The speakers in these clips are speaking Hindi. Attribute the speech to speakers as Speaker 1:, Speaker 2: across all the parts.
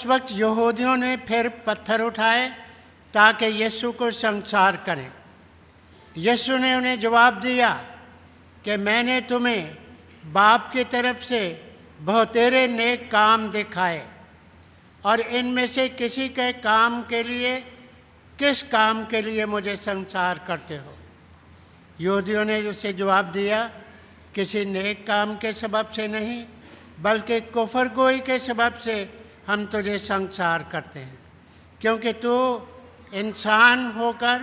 Speaker 1: उस वक्त यहूदियों ने फिर पत्थर उठाए ताकि यीशु को संसार करें। यीशु ने उन्हें जवाब दिया कि मैंने तुम्हें बाप की तरफ से बहुतेरे नेक काम दिखाए, और इनमें से किसी के काम के लिए किस काम के लिए मुझे संसार करते हो? यहूदियों ने उसे जवाब दिया, किसी नेक काम के सबब से नहीं, बल्कि कुफर गोई के सबब से हम तुझे संसार करते हैं, क्योंकि तू इंसान होकर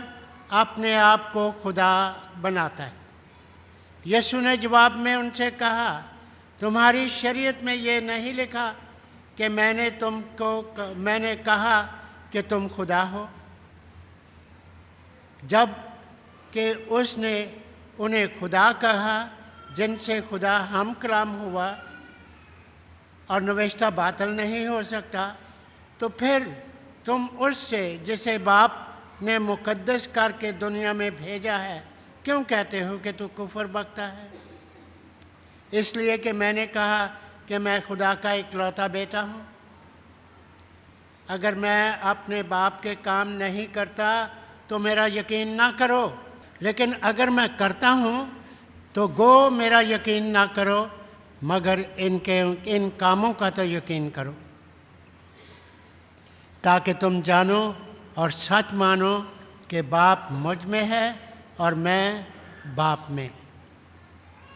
Speaker 1: अपने आप को खुदा बनाता है। यीशु ने जवाब में उनसे कहा, तुम्हारी शरीयत में ये नहीं लिखा कि मैंने कहा कि तुम खुदा हो? जब कि उसने उन्हें खुदा कहा जिनसे खुदा हम कलाम हुआ और नवेश्ता बातिल नहीं हो सकता, तो फिर तुम उससे जिसे बाप ने मुकद्दस करके दुनिया में भेजा है क्यों कहते हो कि तू कुफर बकता है? इसलिए कि मैंने कहा कि मैं खुदा का इकलौता बेटा हूँ। अगर मैं अपने बाप के काम नहीं करता तो मेरा यकीन ना करो, लेकिन अगर मैं करता हूँ तो गो मेरा यकीन ना करो, मगर इन कामों का तो यकीन करो, ताकि तुम जानो और सच मानो कि बाप मुझ में है और मैं बाप में।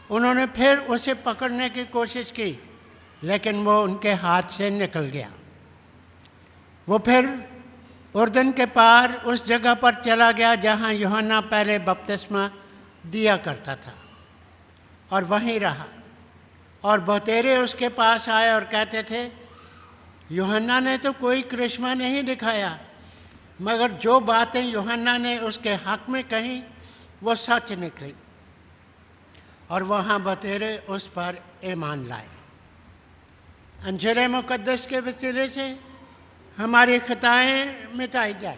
Speaker 1: उन्होंने फिर उसे पकड़ने की कोशिश की, लेकिन वो उनके हाथ से निकल गया। वो फिर उर्दन के पार उस जगह पर चला गया जहाँ यूहन्ना पहले बपतिस्मा दिया करता था, और वहीं रहा। और बहुतेरे उसके पास आए और कहते थे, यूहन्ना ने तो कोई करिश्मा नहीं दिखाया, मगर जो बातें यूहन्ना ने उसके हक में कही वो सच निकली। और वहाँ बहुतेरे उस पर ईमान लाए। अंजीर मुकद्दस के वसीले से हमारी खताएं मिटाई जाए।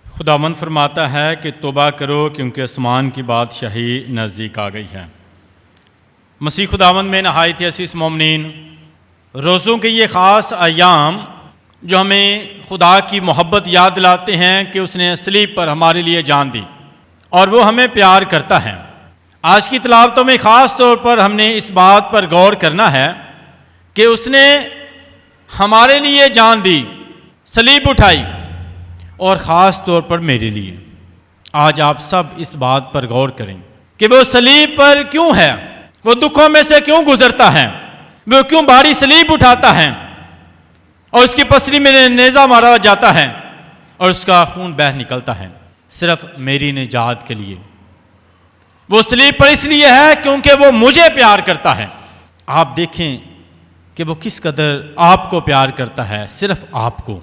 Speaker 2: खुदावंद फरमाता है कि तौबा करो, क्योंकि आसमान की बादशाही नज़दीक आ गई है। मसीह खुदावंद में नहायत अज़ीज़ मोमिनीन, रोज़ों के ये ख़ास अय्याम जो हमें खुदा की मोहब्बत याद दिलाते हैं कि उसने सलीब पर हमारे लिए जान दी और वो हमें प्यार करता है। आज की तिलावतों में ख़ास तौर पर हमने इस बात पर गौर करना है कि उसने हमारे लिए जान दी, सलीब उठाई, और ख़ास तौर पर मेरे लिए। आज आप सब इस बात पर गौर करें कि वो सलीब पर क्यों है, वो दुखों में से क्यों गुजरता है, वो क्यों भारी सलीब उठाता है और उसकी पसली में नेज़ा मारा जाता है और उसका खून बह निकलता है, सिर्फ मेरी निजात के लिए। वो सलीब पर इसलिए है क्योंकि वो मुझे प्यार करता है। आप देखें कि वो किस कदर आपको प्यार करता है, सिर्फ आपको,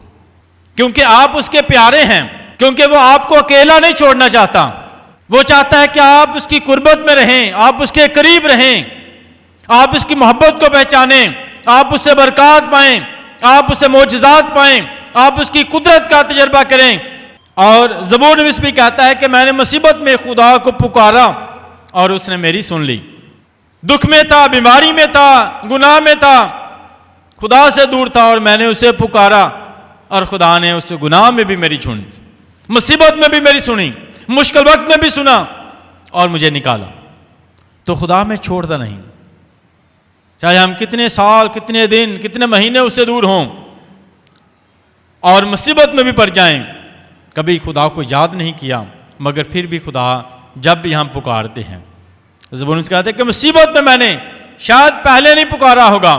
Speaker 2: क्योंकि आप उसके प्यारे हैं, क्योंकि वो आपको अकेला नहीं छोड़ना चाहता। वो चाहता है कि आप उसकी कुर्बत में रहें, आप उसके करीब रहें, आप उसकी मोहब्बत को पहचानें, आप उससे बरकत पाएं, आप उससे मोजज़ात पाएं, आप उसकी कुदरत का तजर्बा करें। और ज़बूर नवीस भी कहता है कि मैंने मुसीबत में खुदा को पुकारा और उसने मेरी सुन ली। दुख में था, बीमारी में था, गुनाह में था, खुदा से दूर था और मैंने उसे पुकारा और खुदा ने उस गुनाह में भी मेरी सुनी, मुसीबत में भी मेरी सुनी, मुश्किल वक्त में भी सुना और मुझे निकाला। तो खुदा में छोड़ता नहीं, चाहे हम कितने साल, कितने दिन, कितने महीने उससे दूर हों और मुसीबत में भी पड़ जाएं, कभी खुदा को याद नहीं किया, मगर फिर भी खुदा जब भी हम पुकारते हैं, ज़बूर कहते हैं कि मुसीबत में मैंने शायद पहले नहीं पुकारा होगा,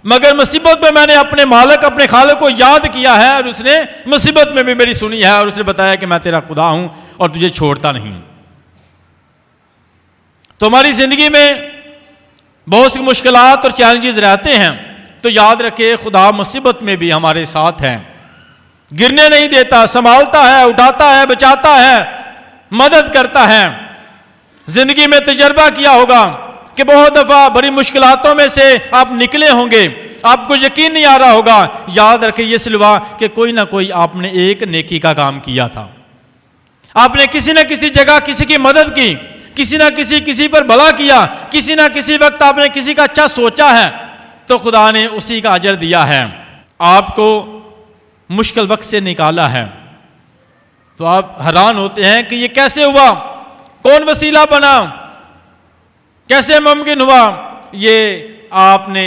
Speaker 2: मगर मुसीबत में मैंने अपने मालिक, अपने खालिक को याद किया है और उसने मुसीबत में भी मेरी सुनी है और उसने बताया कि मैं तेरा खुदा हूं और तुझे छोड़ता नहीं। तो हमारी ज़िंदगी में बहुत सी मुश्किलात और चैलेंजेस रहते हैं, तो याद रखिए खुदा मुसीबत में भी हमारे साथ है, गिरने नहीं देता, संभालता है, उठाता है, बचाता है, मदद करता है। जिंदगी में तजर्बा किया होगा कि बहुत दफ़ा बड़ी मुश्किलातों में से आप निकले होंगे, आपको यकीन नहीं आ रहा होगा, याद रखिए ये सिलवा कि कोई ना कोई आपने एक नेकी का काम किया था, आपने किसी न किसी जगह किसी की मदद की, किसी ना किसी पर भला किया, किसी ना किसी वक्त आपने किसी का अच्छा सोचा है, तो खुदा ने उसी का अजर दिया है। आपको मुश्किल वक्त से निकाला है तो आप हैरान होते हैं कि ये कैसे हुआ, कौन वसीला बना, कैसे मुमकिन हुआ। ये आपने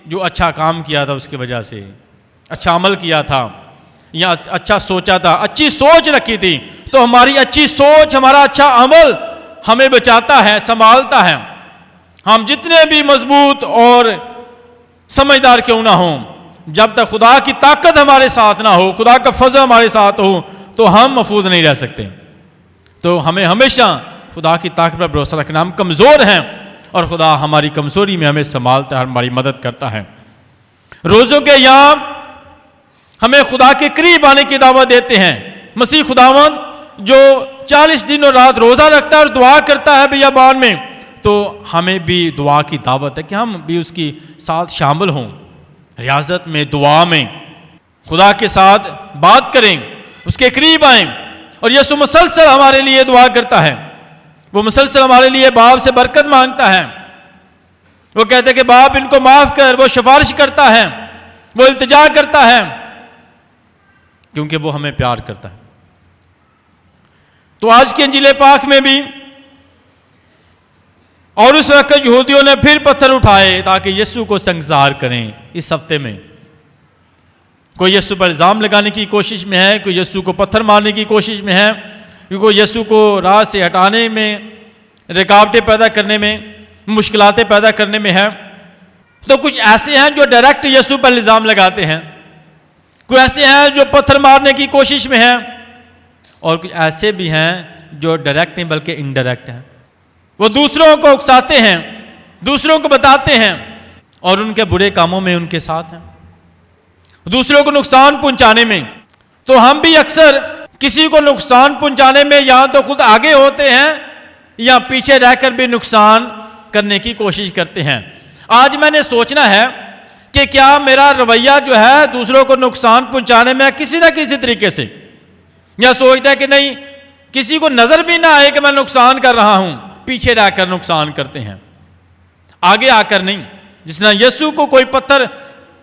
Speaker 2: जो अच्छा काम किया था उसकी वजह से, अच्छा अमल किया था या अच्छा सोचा था, अच्छी सोच रखी थी, तो हमारी अच्छी सोच, हमारा अच्छा अमल हमें बचाता है, संभालता है। हम जितने भी मजबूत और समझदार क्यों ना हों, जब तक खुदा की ताकत हमारे साथ ना हो, खुदा का फजल हमारे साथ हो, तो हम महफूज नहीं रह सकते। तो हमें हमेशा खुदा की ताकत पर भरोसा रखना। हम कमज़ोर हैं और खुदा हमारी कमज़ोरी में हमें संभालता है, हमारी मदद करता है। रोज़ों के यहाँ हमें खुदा के करीब आने की दावत देते हैं। मसीह खुदावंद जो 40 दिन और रात रोज़ा रखता है और दुआ करता है बियाबान में, तो हमें भी दुआ की दावत है कि हम भी उसकी साथ शामिल हों, रियाजत में, दुआ में, खुदा के साथ बात करें, उसके करीब आएं। और यीशु मुसलसल हमारे लिए दुआ करता है, वो मुसलसल हमारे लिए बाप से बरकत मांगता है। वो कहते हैं कि बाप इनको माफ़ कर, वो सिफारिश करता है, वो इल्तिजा करता है, क्योंकि वो हमें प्यार करता है। तो आज के इंजील पाक में भी और उस वक्त यहूदियों ने फिर पत्थर उठाए ताकि यीशु को संगसार करें। इस हफ्ते में कोई यीशु पर इल्ज़ाम लगाने की कोशिश में है, कोई यीशु को पत्थर मारने की कोशिश में है, क्योंकि यीशु को राह से हटाने में, रुकावटें पैदा करने में, मुश्किलातें पैदा करने में है। तो कुछ ऐसे हैं जो डायरेक्ट यीशु पर इल्ज़ाम लगाते हैं, कुछ ऐसे हैं जो पत्थर मारने की कोशिश में हैं, और कुछ ऐसे भी हैं जो डायरेक्ट नहीं बल्कि इनडायरेक्ट हैं। वो दूसरों को उकसाते हैं, दूसरों को बताते हैं और उनके बुरे कामों में उनके साथ हैं, दूसरों को नुकसान पहुंचाने में। तो हम भी अक्सर किसी को नुकसान पहुंचाने में या तो खुद आगे होते हैं या पीछे रहकर भी नुकसान करने की कोशिश करते हैं। आज मैंने सोचना है कि क्या मेरा रवैया जो है दूसरों को नुकसान पहुंचाने में किसी ना किसी तरीके से, या सोचता है कि नहीं किसी को नजर भी ना आए कि मैं नुकसान कर रहा हूं, पीछे रहकर नुकसान करते हैं, आगे आकर नहीं। जिस तरह यीशु को कोई पत्थर,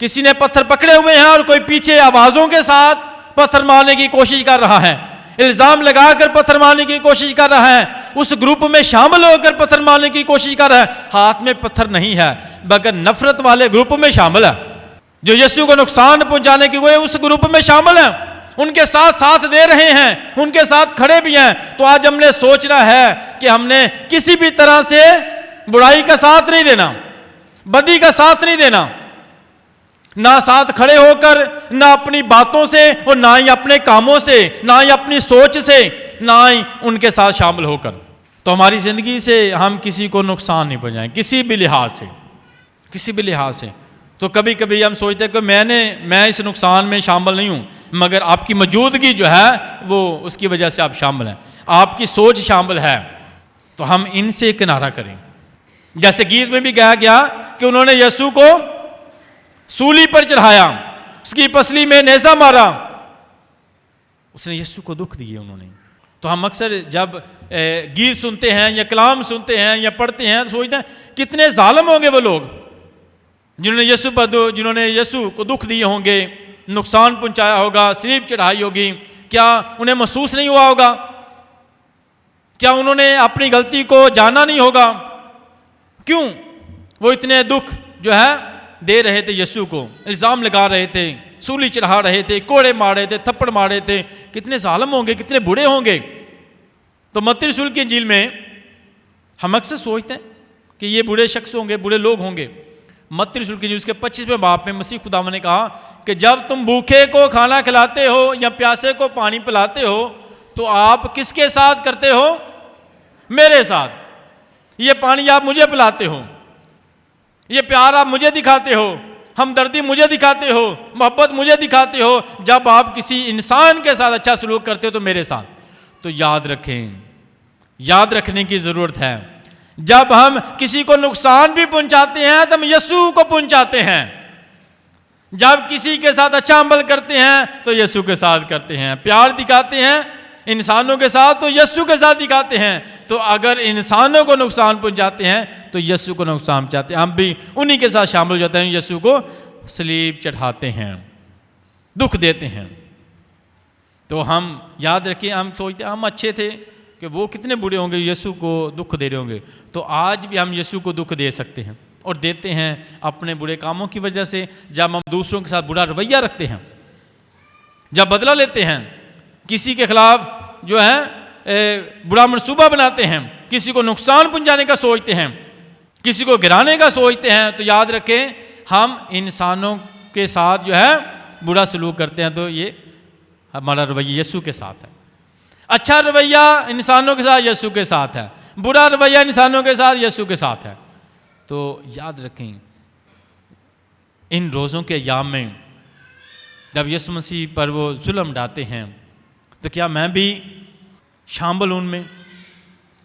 Speaker 2: किसी ने पत्थर पकड़े हुए हैं और कोई पीछे आवाजों के साथ पत्थर मारने की कोशिश कर रहा है, इल्जाम लगाकर पत्थर मारने की कोशिश कर रहा है, उस ग्रुप में शामिल होकर पत्थर मारने की कोशिश कर रहा है। हाथ में पत्थर नहीं है, बल्कि नफरत वाले ग्रुप में शामिल है, जो यीशु को नुकसान पहुंचाने की वजह उस ग्रुप में शामिल है, उनके साथ साथ दे रहे हैं, उनके साथ खड़े भी हैं। तो आज हमने सोचना है कि हमने किसी भी तरह से बुराई का साथ नहीं देना, बदी का साथ नहीं देना, ना साथ खड़े होकर, ना अपनी बातों से और ना ही अपने कामों से, ना ही अपनी सोच से, ना ही उनके साथ शामिल होकर। तो हमारी ज़िंदगी से हम किसी को नुकसान नहीं पहुंचाएं, किसी भी लिहाज से, किसी भी लिहाज से। तो कभी कभी हम सोचते हैं कि मैं इस नुकसान में शामिल नहीं हूं, मगर आपकी मौजूदगी जो है वो उसकी वजह से आप शामिल हैं, आपकी सोच शामिल है। तो हम इनसे किनारा करें। जैसे गीत में भी कहा गया कि उन्होंने यीशु को सूली पर चढ़ाया, उसकी पसली में नेज़ा मारा, उसने यीशु को दुख दिए उन्होंने। तो हम अक्सर जब गीत सुनते हैं या कलाम सुनते हैं या पढ़ते हैं तो सोचते हैं कितने जालिम होंगे वो लोग जिन्होंने यीशु को दुख दिए होंगे, नुकसान पहुंचाया होगा, सलीब चढ़ाई होगी। क्या उन्हें महसूस नहीं हुआ होगा? क्या उन्होंने अपनी गलती को जाना नहीं होगा? क्यों वो इतने दुख जो है दे रहे थे यीशु को, इल्ज़ाम लगा रहे थे, सूली चढ़ा रहे थे, कोड़े मार रहे थे, थप्पड़ मार रहे थे। कितने जालिम होंगे, कितने बुरे होंगे। तो मत्ती रसूल की इंजील में हम अक्सर सोचते हैं कि ये बुरे शख्स होंगे, बुरे लोग होंगे। मत्ती रसूल की इंजील उसके 25वें बाब में मसीह खुदावंद ने कहा कि जब तुम भूखे को खाना खिलाते हो या प्यासे को पानी पिलाते हो तो आप किसके साथ करते हो? मेरे साथ। ये पानी आप मुझे पिलाते हो, ये प्यार आप मुझे दिखाते हो, हमदर्दी मुझे दिखाते हो, मोहब्बत मुझे दिखाते हो। जब आप किसी इंसान के साथ अच्छा सलूक करते हो तो मेरे साथ। तो याद रखें, याद रखने की ज़रूरत है, जब हम किसी को नुकसान भी पहुंचाते हैं तो हम यीशु को पहुंचाते हैं। जब किसी के साथ अच्छा अमल करते हैं तो यीशु के साथ करते हैं, प्यार दिखाते हैं इंसानों के साथ तो यीशु के साथ दिखाते हैं। तो अगर इंसानों को नुकसान पहुंचाते हैं तो यीशु को नुकसान पहुंचाते हैं। हम भी उन्हीं के साथ शामिल हो जाते हैं, यीशु को सलीब चढ़ाते हैं, दुख देते हैं। तो हम याद रखिए, हम सोचते हैं हम अच्छे थे कि वो कितने बुरे होंगे, यीशु को दुख दे रहे होंगे। तो आज भी हम यीशु को दुख दे सकते हैं और देते हैं अपने बुरे कामों की वजह से। जब हम दूसरों के साथ बुरा रवैया रखते हैं, जब बदला लेते हैं, किसी के खिलाफ जो है बुरा मनसूबा बनाते हैं, किसी को नुकसान पहुंचाने का सोचते हैं, किसी को गिराने का सोचते हैं, तो याद रखें हम इंसानों के साथ जो है बुरा सलूक करते हैं, तो ये हमारा रवैया यीशु के साथ है। अच्छा रवैया इंसानों के साथ यीशु के साथ है, बुरा रवैया इंसानों के साथ यीशु के साथ है। तो याद रखें इन रोज़ों के अय्याम में जब यीशु मसीह पर वो जुल्म डालते हैं, तो क्या मैं भी शामिल उनमें?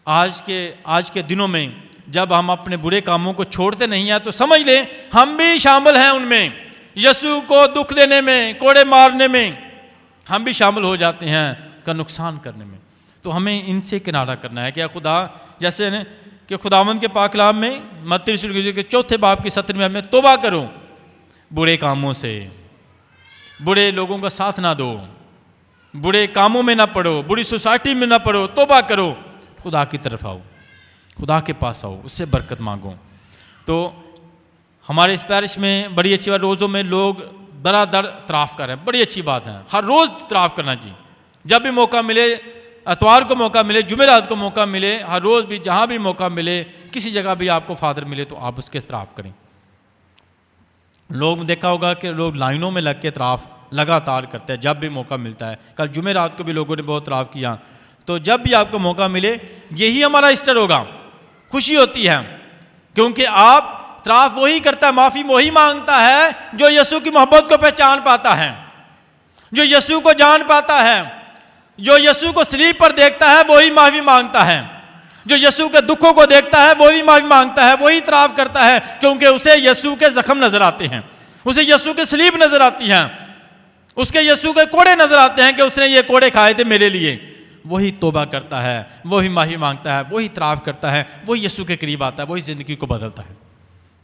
Speaker 2: आज के दिनों में जब हम अपने बुरे कामों को छोड़ते नहीं हैं, तो समझ लें हम भी शामिल हैं उनमें। यीशु को दुख देने में, कोड़े मारने में हम भी शामिल हो जाते हैं, का नुकसान करने में। तो हमें इनसे किनारा करना है। क्या खुदा जैसे ने कि खुदावंद के पाक कलाम में मत्ती रसूल के 4 बाब की 17 में तौबा करो बुरे कामों से, बुरे लोगों का साथ ना दो, बुरे कामों में ना पड़ो, बुरी सोसाइटी में ना पड़ो, तौबा करो, खुदा की तरफ आओ, खुदा के पास आओ, उससे बरकत मांगो। तो हमारे इस पैरिश में बड़ी अच्छी बात, रोज़ों में लोग दर तराफ़ कर रहे हैं, बड़ी अच्छी बात है। हर रोज़ तराफ़ करना चाहिए, जब भी मौका मिले, इतवार को मौका मिले, जुमेरात को मौका मिले, हर रोज़ भी जहाँ भी मौका मिले, किसी जगह भी आपको फादर मिले तो आप उसके तराफ़ करें। लोग देखा होगा कि लोग लाइनों में लग के तराफ़ लगातार करते हैं जब भी मौका मिलता है। कल जुमेरात को भी लोगों ने बहुत तराफ़ किया। तो जब भी आपको मौका मिले, यही हमारा ईस्टर होगा। खुशी होती है क्योंकि आप तराफ़ वही करता है, माफ़ी वही मांगता है जो यीशु की मोहब्बत को पहचान पाता है, जो यीशु को जान पाता है, जो यीशु को सलीब पर देखता है वही माफ़ी मांगता है, जो यीशु के दुखों को देखता है वही माफ़ी मांगता है, वही तराफ़ करता है, क्योंकि उसे यीशु के जख्म नजर आते हैं, उसे यीशु के सलीब नजर आती हैं, उसके यीशु के कोड़े नजर आते हैं कि उसने ये कोड़े खाए थे मेरे लिए। वही तौबा करता है, वही माफ़ी मांगता है, वही तराफ़ करता है, वही यीशु के करीब आता है, वही ज़िंदगी को बदलता है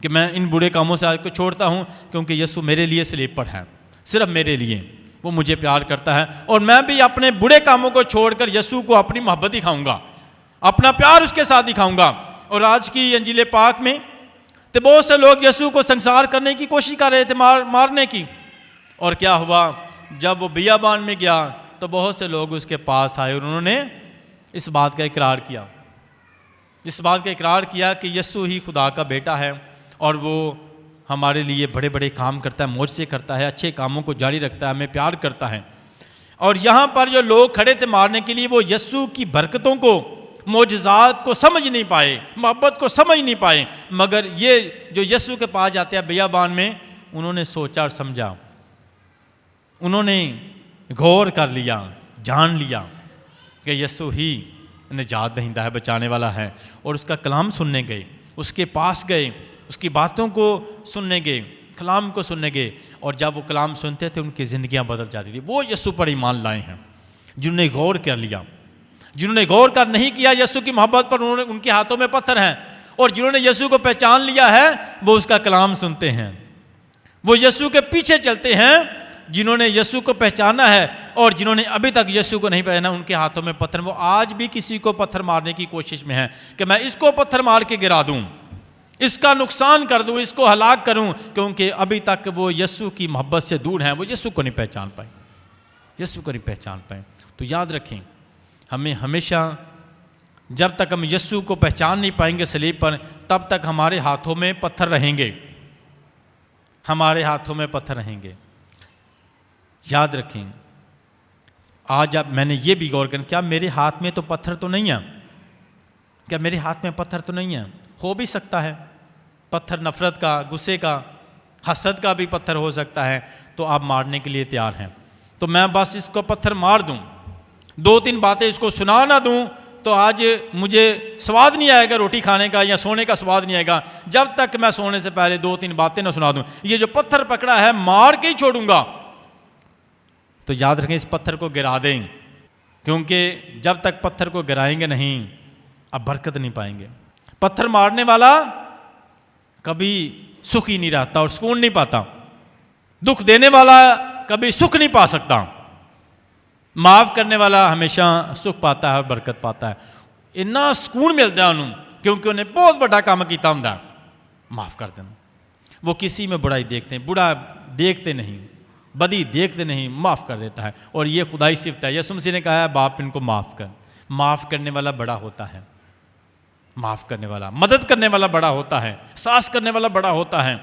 Speaker 2: कि मैं इन बुरे कामों से आज को छोड़ता हूँ क्योंकि यीशु मेरे लिए सलीब पर है, सिर्फ मेरे लिए। वो मुझे प्यार करता है और मैं भी अपने बुरे कामों को छोड़कर यीशु को अपनी मोहब्बत दिखाऊंगा, अपना प्यार उसके साथ दिखाऊंगा। और आज की इंजील पाक में तो बहुत से लोग यीशु को संसार करने की कोशिश कर रहे थे, मारने की। और क्या हुआ, जब वो बियाबान में गया तो बहुत से लोग उसके पास आए और उन्होंने इस बात का इकरार किया, इस बात का इकरार किया कि यीशु ही खुदा का बेटा है और वो हमारे लिए बड़े बड़े काम करता है, मौज से करता है, अच्छे कामों को जारी रखता है, हमें प्यार करता है। और यहाँ पर जो लोग खड़े थे मारने के लिए, वो यीशु की बरकतों को, मौजज़ात को समझ नहीं पाए, मोहब्बत को समझ नहीं पाए। मगर ये जो यीशु के पास जाते हैं बियाबान में, उन्होंने सोचा और समझा, उन्होंने गौर कर लिया, जान लिया कि यीशु ही निजात दहिंदा है, बचाने वाला है। और उसका कलाम सुनने गए, उसके पास गए, उसकी बातों को सुनने गए, कलाम को सुनने गए। और जब वो कलाम सुनते थे उनकी ज़िंदगियां बदल जाती थी। वो यीशु पर ईमान लाए हैं जिन्होंने गौर कर लिया, जिन्होंने गौर कर नहीं किया यीशु की मोहब्बत पर, उन्होंने, उनके हाथों में पत्थर हैं। और जिन्होंने यीशु को पहचान लिया है वो उसका कलाम सुनते हैं, वो यीशु के पीछे चलते हैं। जिन्होंने यीशु को पहचाना है और जिन्होंने अभी तक यीशु को नहीं पहचाना, उनके हाथों में पत्थर। वो आज भी किसी को पत्थर मारने की कोशिश में है कि मैं इसको पत्थर मार के गिरा दूं, इसका नुकसान कर दूं, इसको हलाक करूं, क्योंकि अभी तक वो यीशु की मोहब्बत से दूर हैं, वो यीशु को नहीं पहचान पाए, यीशु को नहीं पहचान पाए। तो याद रखें, हमें हमेशा, जब तक हम यीशु को पहचान नहीं पाएंगे सलीब पर, तब तक हमारे हाथों में पत्थर रहेंगे, हमारे हाथों में पत्थर रहेंगे। याद रखें, आज अब मैंने ये भी गौर किया, क्या मेरे हाथ में तो पत्थर तो नहीं है, क्या मेरे हाथ में पत्थर तो नहीं है? हो भी सकता है पत्थर, नफरत का, गुस्से का, हसद का भी पत्थर हो सकता है। तो आप मारने के लिए तैयार हैं, तो मैं बस इसको पत्थर मार दूं, 2-3 बातें इसको सुना ना दूं, तो आज मुझे स्वाद नहीं आएगा रोटी खाने का या सोने का स्वाद नहीं आएगा, जब तक मैं सोने से पहले 2-3 बातें ना सुना दूं। ये जो पत्थर पकड़ा है मार के ही छोड़ूंगा। तो याद रखें, इस पत्थर को गिरा दें, क्योंकि जब तक पत्थर को गिराएंगे नहीं अब बरकत नहीं पाएंगे। पत्थर मारने वाला कभी सुख ही नहीं रहता और सुकून नहीं पाता। दुख देने वाला कभी सुख नहीं पा सकता। माफ़ करने वाला हमेशा सुख पाता है और बरकत पाता है। इन्ना सुकून मिलता है उन्होंने, क्योंकि उन्हें बहुत बड़ा काम किया होंगे माफ़ कर देना। वो किसी में बुराई देखते हैं, बुरा देखते नहीं, बदी देखते नहीं, माफ़ कर देता है। और ये खुदाई सिफत है। यीशु मसीह ने कहा है बाप इनको माफ़ कर। माफ़ करने वाला बड़ा होता है, माफ़ करने वाला, मदद करने वाला बड़ा होता है, एहसास करने वाला बड़ा होता है,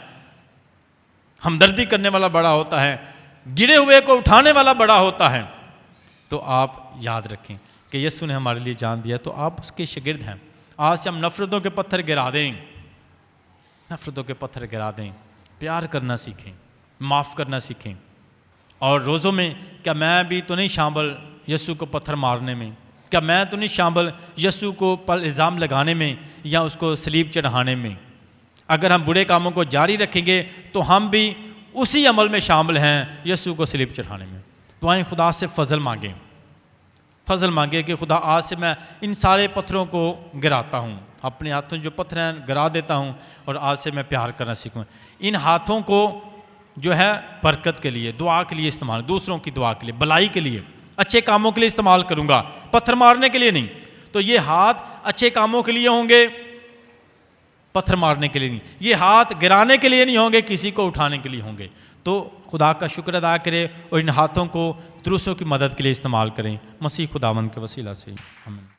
Speaker 2: हमदर्दी करने वाला बड़ा होता है, गिरे हुए को उठाने वाला बड़ा होता है। तो आप याद रखें कि यीशु ने हमारे लिए जान दिया, तो आप उसके शागिर्द हैं। आज से हम नफ़रतों के पत्थर गिरा दें, नफ़रतों के पत्थर गिरा दें, प्यार करना सीखें, माफ़ करना सीखें। और रोज़ों में क्या मैं भी तो नहीं शामिल यीशु को पत्थर मारने में? क्या मैं तो नहीं शामिल यीशु को पर इल्ज़ाम लगाने में या उसको सलीब चढ़ाने में? अगर हम बुरे कामों को जारी रखेंगे तो हम भी उसी अमल में शामिल हैं, यीशु को सलीब चढ़ाने में। तो आए खुदा से फ़ज़ल मांगें, फ़ज़ल मांगे कि खुदा आज से मैं इन सारे पत्थरों को गिराता हूँ, अपने हाथों जो पत्थर हैं गिरा देता हूँ, और आज से मैं प्यार करना सीखूँ। इन हाथों को जो है बरकत के लिए, दुआ के लिए इस्तेमाल, दूसरों की दुआ के लिए, भलाई के लिए, अच्छे कामों के लिए इस्तेमाल करूँगा, पत्थर मारने के लिए नहीं। तो ये हाथ अच्छे कामों के लिए होंगे, पत्थर मारने के लिए नहीं। ये हाथ गिराने के लिए नहीं होंगे, किसी को उठाने के लिए होंगे। तो खुदा का शुक्र अदा करें और इन हाथों को दूसरों की मदद के लिए इस्तेमाल करें। मसीह खुदावंद के वसीला से आमीन।